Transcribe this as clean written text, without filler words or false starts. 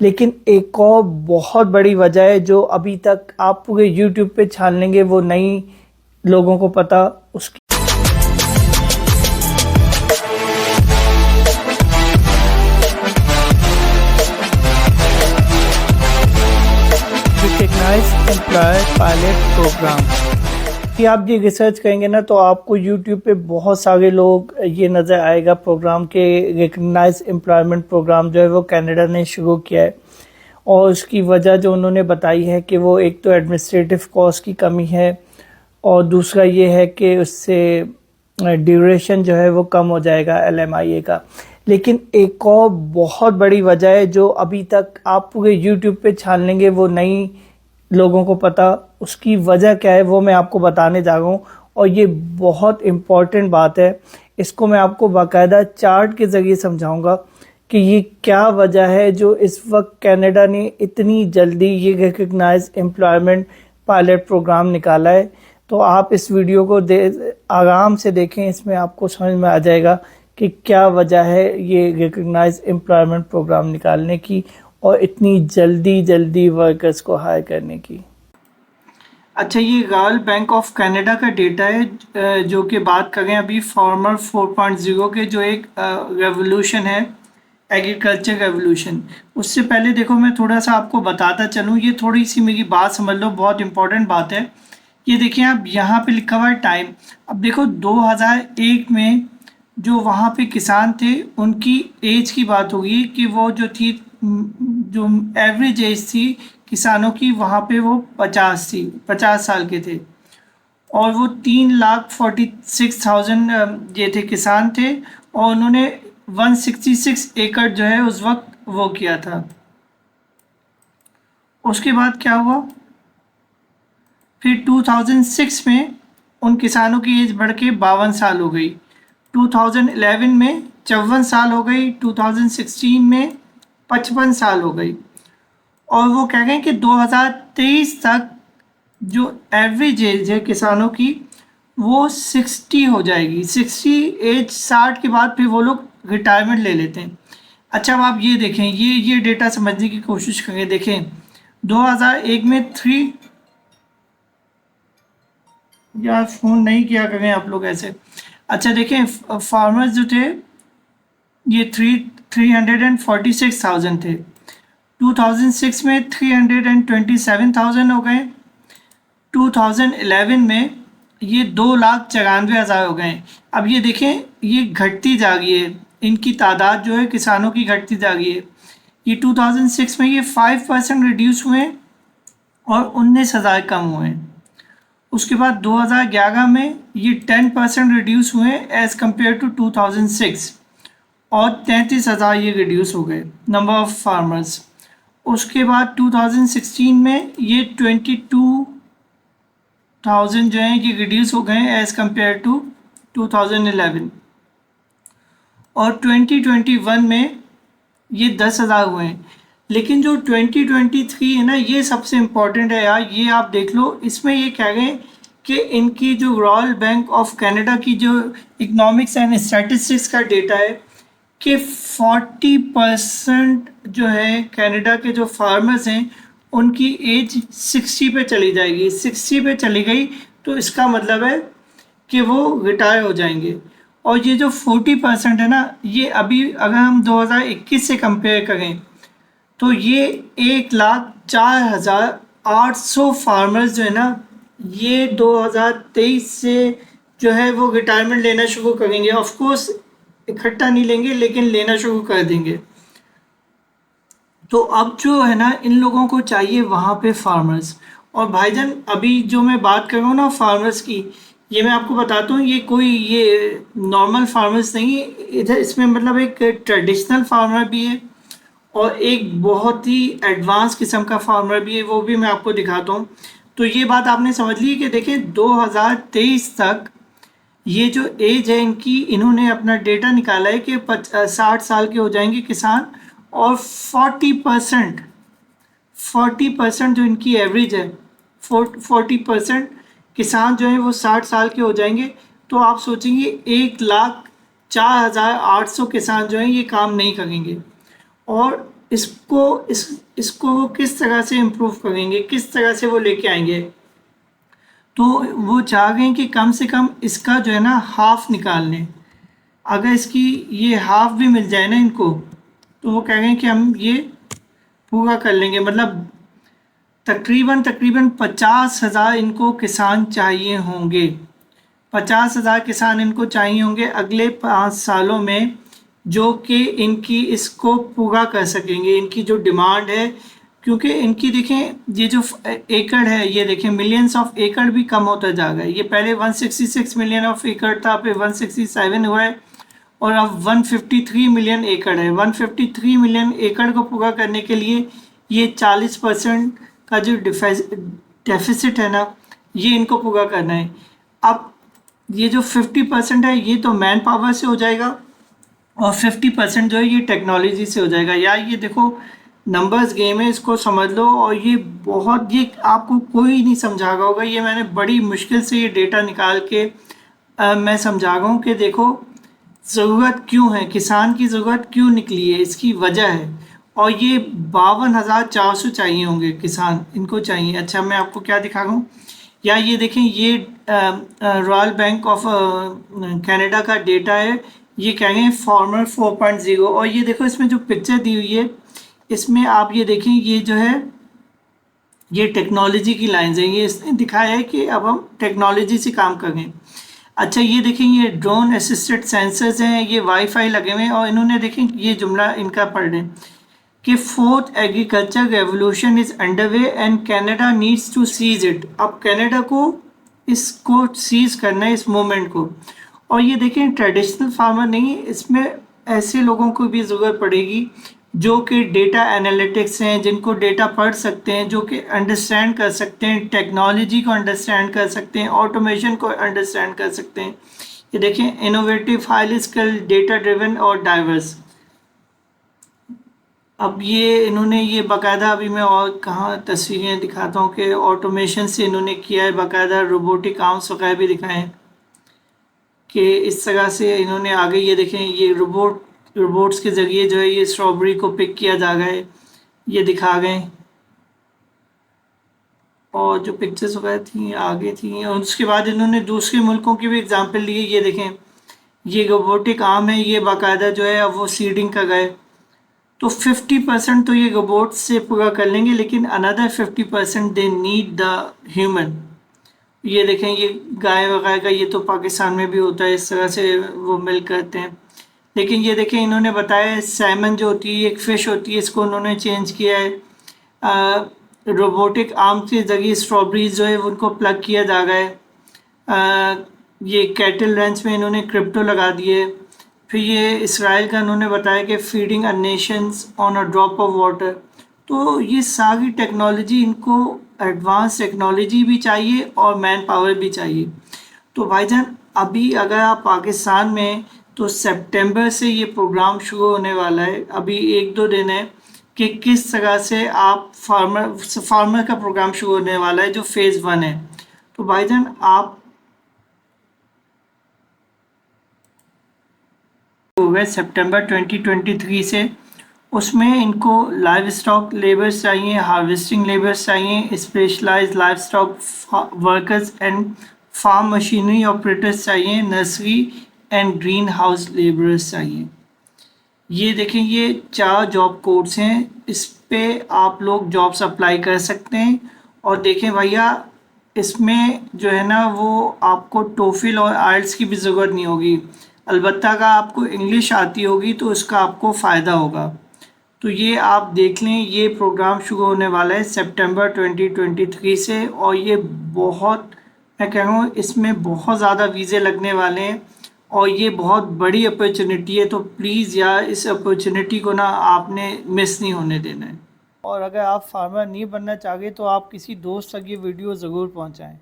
लेकिन एक और बहुत बड़ी वजह है जो अभी तक आप पूरे यूट्यूब पे छान लेंगे वो नहीं लोगों को पता उसकी रिकग्नाइज्ड एम्प्लॉयर पायलट प्रोग्राम कि आप ये रिसर्च करेंगे ना तो आपको यूट्यूब पे बहुत सारे लोग ये नज़र आएगा प्रोग्राम के रिकग्नाइज एम्प्लॉयमेंट प्रोग्राम जो है वो कनाडा ने शुरू किया है। और उसकी वजह जो उन्होंने बताई है कि वो एक तो एडमिनिस्ट्रेटिव कॉस्ट की कमी है और दूसरा ये है कि उससे ड्यूरेशन जो है वो कम हो जाएगा LMIA का। लेकिन एक और बहुत बड़ी वजह है जो अभी तक आप पूरे यूट्यूब पे छान लेंगे वो नहीं लोगों को पता उसकी वजह क्या है वो मैं आपको बताने जा रहा हूँ। और ये बहुत इम्पॉर्टेंट बात है, इसको मैं आपको बाकायदा चार्ट के ज़रिए समझाऊंगा कि ये क्या वजह है जो इस वक्त कनाडा ने इतनी जल्दी ये रिकग्नाइज एम्प्लॉयमेंट पायलट प्रोग्राम निकाला है। तो आप इस वीडियो को आराम से देखें, इसमें आपको समझ में आ जाएगा कि क्या वजह है ये रिकग्नाइज एम्प्लॉयमेंट प्रोग्राम निकालने की और इतनी जल्दी वर्कर्स को हायर करने की। अच्छा, ये रॉयल बैंक ऑफ कनाडा का डेटा है जो कि बात करें अभी फार्मर 4.0 के जो एक रेवोल्यूशन है एग्रीकल्चर रेवोल्यूशन। उससे पहले देखो मैं थोड़ा सा आपको बताता चलूँ, ये थोड़ी सी मेरी बात समझ लो, बहुत इंपॉर्टेंट बात है। ये देखिए आप यहाँ पे लिखा हुआ है टाइम। अब देखो 2001 में जो वहाँ पे किसान थे उनकी एज की बात होगी कि वो जो थी जो एवरेज एज थी किसानों की वहाँ पे वो 50 थी, 50 साल के थे। और वो 3,46,000 ये थे किसान थे और उन्होंने 166 एकड़ जो है उस वक्त वो किया था। उसके बाद क्या हुआ, फिर 2006 में उन किसानों की एज बढ़ के 52 साल हो गई, 2011 में 54 साल हो गई, 2016 में 55 साल हो गई। और वो कह रहे हैं कि 2023 तक जो एवरेज एज है किसानों की वो 60 हो जाएगी। 60 एज 60 के बाद फिर वो लोग रिटायरमेंट ले लेते हैं। अच्छा, अब आप ये देखें, ये डेटा समझने की कोशिश करें। देखें 2001 में 3 यार फ़ोन नहीं किया करें आप लोग ऐसे। अच्छा देखें, फार्मर्स जो थे ये 346,000 थे, 2006 में 327,000 हो गए, 2011 में ये 2,94,000 हो गए। अब ये देखें ये घटती जा रही है, इनकी तादाद जो है किसानों की घटती जा रही है। ये 2006 में ये 5% रिड्यूस हुए और 19,000 कम हुए। उसके बाद 2011 में ये 10% रिड्यूस हुए एज़ कम्पेयर टू 2006 और 33,000 ये रिड्यूस हो गए नंबर ऑफ़ फार्मर्स। उसके बाद 2016 में ये 22,000 जो हैं ये रिड्यूस हो गए एज़ कम्पेयर टू 2011 और 2021 में ये 10,000 हुए हैं। लेकिन जो 2023 है ना ये सबसे इम्पॉर्टेंट है यार, ये आप देख लो। इसमें ये कह रहे हैं कि इनकी जो रॉयल बैंक ऑफ कनाडा की जो इकोनॉमिक्स एंड स्टैटिस्टिक्स का डेटा है कि 40% जो है कनाडा के जो फार्मर्स हैं उनकी एज 60 पे चली जाएगी। 60 पे चली गई तो इसका मतलब है कि वो रिटायर हो जाएंगे। और ये जो 40% है ना, ये अभी अगर हम 2021 से कंपेयर करें तो ये 1,04,800 फार्मर्स जो है ना ये 2023 से जो है वो रिटायरमेंट लेना शुरू करेंगे। ऑफ कोर्स इकट्ठा नहीं लेंगे लेकिन लेना शुरू कर देंगे। तो अब जो है ना इन लोगों को चाहिए वहाँ पे फार्मर्स। और भाईजान अभी जो मैं बात कर रहा हूँ ना फार्मर्स की, ये मैं आपको बताता हूँ ये कोई ये नॉर्मल फार्मर्स नहीं है इधर, इसमें मतलब एक ट्रेडिशनल फार्मर भी है और एक बहुत ही एडवांस किस्म का फार्मर भी है, वो भी मैं आपको दिखाता हूँ। तो ये बात आपने समझ ली कि देखें 2023 तक ये जो एज है इनकी, इन्होंने अपना डेटा निकाला है कि 60 साल के हो जाएंगे किसान और 40% जो इनकी एवरेज है 40% किसान जो है वो 60 साल के हो जाएंगे। तो आप सोचेंगे 1,04,800 किसान जो हैं ये काम नहीं करेंगे। और इसको वो किस तरह से इम्प्रूव करेंगे, किस तरह से वो लेके आएंगे। तो वो चाह रहे हैं कि कम से कम इसका जो है ना हाफ निकाल लें। अगर इसकी ये हाफ भी मिल जाए ना इनको, तो वो कह रहे हैं कि हम ये पूरा कर लेंगे। मतलब तकरीबन 50,000 इनको किसान चाहिए होंगे। 50,000 किसान इनको चाहिए होंगे अगले 5 सालों में, जो कि इनकी इसको पूरा कर सकेंगे, इनकी जो डिमांड है। क्योंकि इनकी देखें ये जो एकड़ है, ये देखें मिलियंस ऑफ एकड़ भी कम होता जा रहा है। ये पहले 166 मिलियन ऑफ एकड़ था, फिर 167 हुआ है और अब 153 मिलियन एकड़ है। 153 मिलियन एकड़ को पूरा करने के लिए ये 40% का जो डेफिसिट है ना, ये इनको पूरा करना है। अब ये जो 50% है ये तो मैन पावर से हो जाएगा और 50% जो है ये टेक्नोलॉजी से हो जाएगा। यार ये देखो नंबर्स गेम है, इसको समझ लो। और ये ये आपको कोई नहीं समझा रहा होगा, ये मैंने बड़ी मुश्किल से ये डेटा निकाल के मैं समझा रहा हूँ कि देखो ज़रूरत क्यों है, किसान की ज़रूरत क्यों निकली है, इसकी वजह है। और ये 52,400 चाहिए होंगे किसान, इनको चाहिए। अच्छा मैं आपको क्या दिखा रहा हूँ, या ये देखें ये रॉयल बैंक ऑफ कनाडा का डेटा है। ये कह रहे हैं फार्मर 4.0। और ये देखो इसमें जो पिक्चर दी हुई है, इसमें आप ये देखें, ये जो है ये टेक्नोलॉजी की लाइंस हैं। ये इसने दिखाया है कि अब हम टेक्नोलॉजी से काम करें। अच्छा ये देखें ये ड्रोन असिस्टेड सेंसर्स हैं, ये वाईफाई लगे हुए हैं। और इन्होंने देखें ये जुमला इनका पढ़ लें कि 4th agriculture revolution is underway and Canada needs to seize it. अब कनाडा को इसको सीज करना है, इस मूवमेंट को। और ये देखें ट्रेडिशनल फार्मर नहीं, इसमें ऐसे लोगों को भी ज़रूरत पड़ेगी जो कि डेटा एनालिटिक्स हैं, जिनको डेटा पढ़ सकते हैं, जो कि अंडरस्टैंड कर सकते हैं, टेक्नोलॉजी को अंडरस्टैंड कर सकते हैं, ऑटोमेशन को अंडरस्टैंड कर सकते हैं। ये देखें innovative, highly skilled, data driven और डाइवर्स। अब ये इन्होंने ये बाकायदा, अभी मैं और कहाँ तस्वीरें दिखाता हूँ कि ऑटोमेशन से इन्होंने किया है, बाकायदा रोबोटिक आर्म्स वगैरह भी दिखाए हैं कि इस तरह से इन्होंने आगे ये देखें ये रोबोट्स के ज़रिए जो है ये स्ट्रॉबेरी को पिक किया जा रहा है, ये दिखा गए। और जो पिक्चर्स वगैरह थी आगे थी, और उसके बाद इन्होंने दूसरे मुल्कों की भी एग्जांपल लिए। ये देखें ये रोबोटिक आर्म है, ये बाकायदा जो है अब वो सीडिंग का गए। तो 50% तो ये रोबोट से पूरा कर लेंगे, लेकिन another 50% they need the human. ये देखें ये गाय वगैरह का, ये तो पाकिस्तान में भी होता है, इस तरह से वो मिल्क करते हैं। लेकिन ये देखें इन्होंने बताया सैमन जो होती है एक फ़िश होती है, इसको उन्होंने चेंज किया है। रोबोटिक आर्म के ज़रिए स्ट्रॉबेरीज जो है उनको प्लग किया जा रहा है। ये कैटल रेंच में इन्होंने क्रिप्टो लगा दिए। फिर ये इसराइल का उन्होंने बताया कि feeding a Nations on a drop of water. तो ये सारी टेक्नोलॉजी, इनको एडवांस टेक्नोलॉजी भी चाहिए और मैन पावर भी चाहिए। तो भाईजान अभी अगर आप पाकिस्तान में, तो सितंबर से ये प्रोग्राम शुरू होने वाला है। अभी 1-2 दिन है कि किस तरह से आप फार्मर का प्रोग्राम शुरू होने वाला है जो फेज़ 1 है। तो भाईजान आप होगा सितंबर 2023 से, उसमें इनको लाइव स्टॉक लेबर्स चाहिए, हार्वेस्टिंग लेबर्स चाहिए, specialised livestock workers and farm machinery operators चाहिए, nursery and greenhouse labourers चाहिए। ये देखें ये 4 जॉब कोड्स हैं, इस पे आप लोग जॉब्स अप्लाई कर सकते हैं। और देखें भैया इसमें जो है ना वो आपको टोफिल और आइल्स की भी ज़रूरत नहीं होगी। अलबत्ता अगर आपको इंग्लिश आती होगी तो उसका आपको फ़ायदा होगा। तो ये आप देख लें, ये प्रोग्राम शुरू होने वाला है सितंबर 2023 से। और ये बहुत, मैं कह रहा हूँ इसमें बहुत ज़्यादा वीज़े लगने वाले हैं और ये बहुत बड़ी अपॉर्चुनिटी है। तो प्लीज़ यार इस अपॉर्चुनिटी को ना आपने मिस नहीं होने देना है। और अगर आप फार्मर नहीं बनना चाहते तो आप किसी दोस्त तक ये वीडियो ज़रूर पहुँचाएँ।